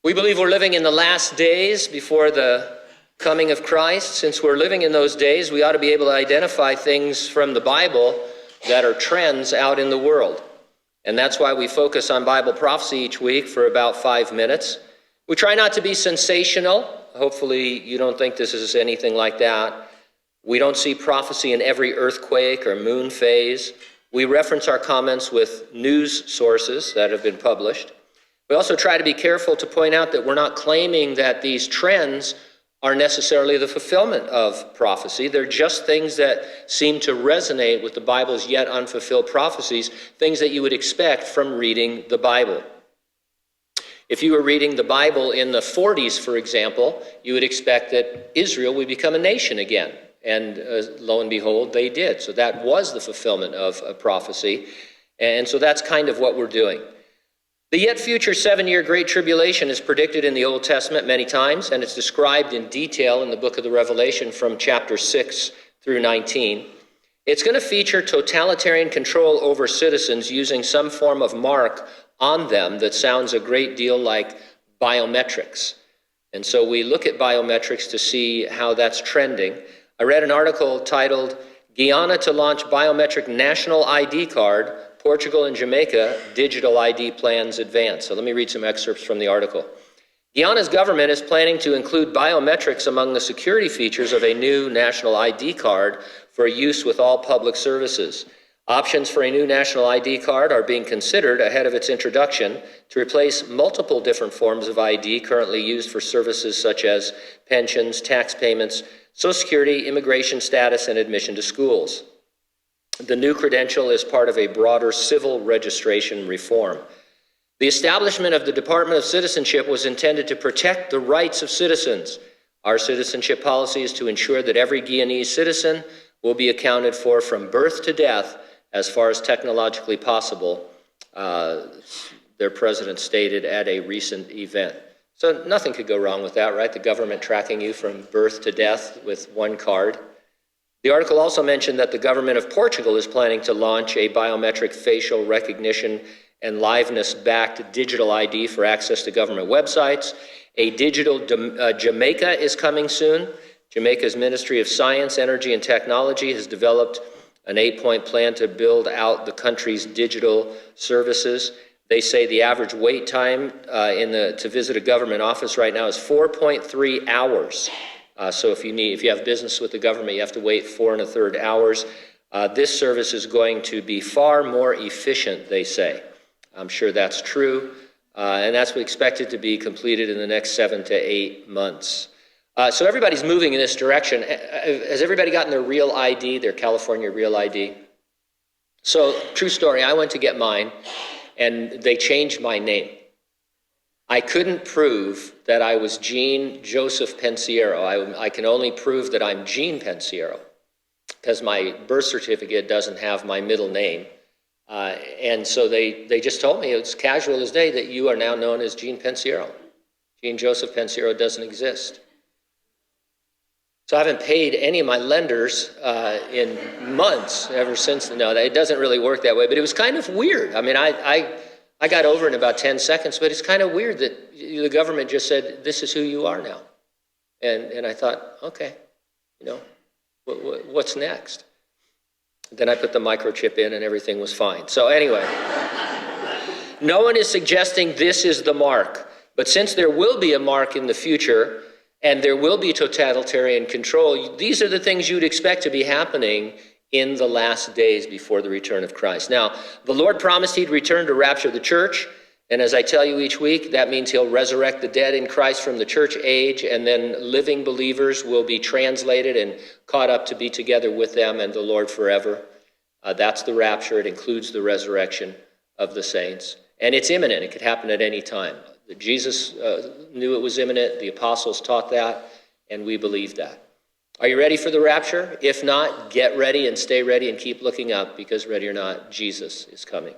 We believe we're living in the last days before the coming of Christ. Since we're living in those days, we ought to be able to identify things from the Bible that are trends out in the world. And that's why we focus on Bible prophecy each week for about 5 minutes. We try not to be sensational. Hopefully you don't think this is anything like that. We don't see prophecy in every earthquake or moon phase. We reference our comments with news sources that have been published. We also try to be careful to point out that we're not claiming that these trends are necessarily the fulfillment of prophecy. They're just things that seem to resonate with the Bible's yet unfulfilled prophecies, things that you would expect from reading the Bible. If you were reading the Bible in the 40s, for example, you would expect that Israel would become a nation again. And lo and behold, they did. So that was the fulfillment of a prophecy. And so that's kind of what we're doing. The yet future 7-year Great Tribulation is predicted in the Old Testament many times, and it's described in detail in the book of the Revelation from chapter 6 through 19. It's going to feature totalitarian control over citizens using some form of mark on them that sounds a great deal like biometrics. And so we look at biometrics to see how that's trending. I read an article titled, "Guyana to Launch Biometric National ID Card, Portugal and Jamaica Digital ID Plans Advance." So let me read some excerpts from the article. Guyana's government is planning to include biometrics among the security features of a new national ID card for use with all public services. Options for a new national ID card are being considered ahead of its introduction to replace multiple different forms of ID currently used for services such as pensions, tax payments, Social Security, immigration status, and admission to schools. The new credential is part of a broader civil registration reform. The establishment of the Department of Citizenship was intended to protect the rights of citizens. Our citizenship policy is to ensure that every Guyanese citizen will be accounted for from birth to death as far as technologically possible, their president stated at a recent event. So nothing could go wrong with that, right? The government tracking you from birth to death with one card. The article also mentioned that the government of Portugal is planning to launch a biometric facial recognition and liveness-backed digital ID for access to government websites. A digital Jamaica is coming soon. Jamaica's Ministry of Science, Energy, and Technology has developed an 8-point plan to build out the country's digital services. They say the average wait time to visit a government office right now is 4.3 hours. So if you have business with the government, you have to wait 4 1/3 hours. This service is going to be far more efficient, they say. I'm sure that's true. And that's expected to be completed in the next 7 to 8 months. So everybody's moving in this direction. Has everybody gotten their real ID, their California real ID? So, true story, I went to get mine, and they changed my name. I couldn't prove that I was Gene Joseph Pensiero. I can only prove that I'm Gene Pensiero, because my birth certificate doesn't have my middle name. And so they just told me, it's casual as day, that you are now known as Gene Pensiero. Gene Joseph Pensiero doesn't exist. So I haven't paid any of my lenders in months ever since. No, it doesn't really work that way, but it was kind of weird. I mean, I got over it in about 10 seconds, but it's kind of weird that the government just said, this is who you are now. And I thought, okay, what's next? Then I put the microchip in and everything was fine. So anyway, no one is suggesting this is the mark, but since there will be a mark in the future, and there will be totalitarian control, these are the things you'd expect to be happening in the last days before the return of Christ. Now, the Lord promised he'd return to rapture the church, and as I tell you each week, that means he'll resurrect the dead in Christ from the church age, and then living believers will be translated and caught up to be together with them and the Lord forever. That's the rapture. It includes the resurrection of the saints. And it's imminent. It could happen at any time. Jesus knew it was imminent. The apostles taught that, and we believe that. Are you ready for the rapture? If not, get ready and stay ready and keep looking up, because ready or not, Jesus is coming.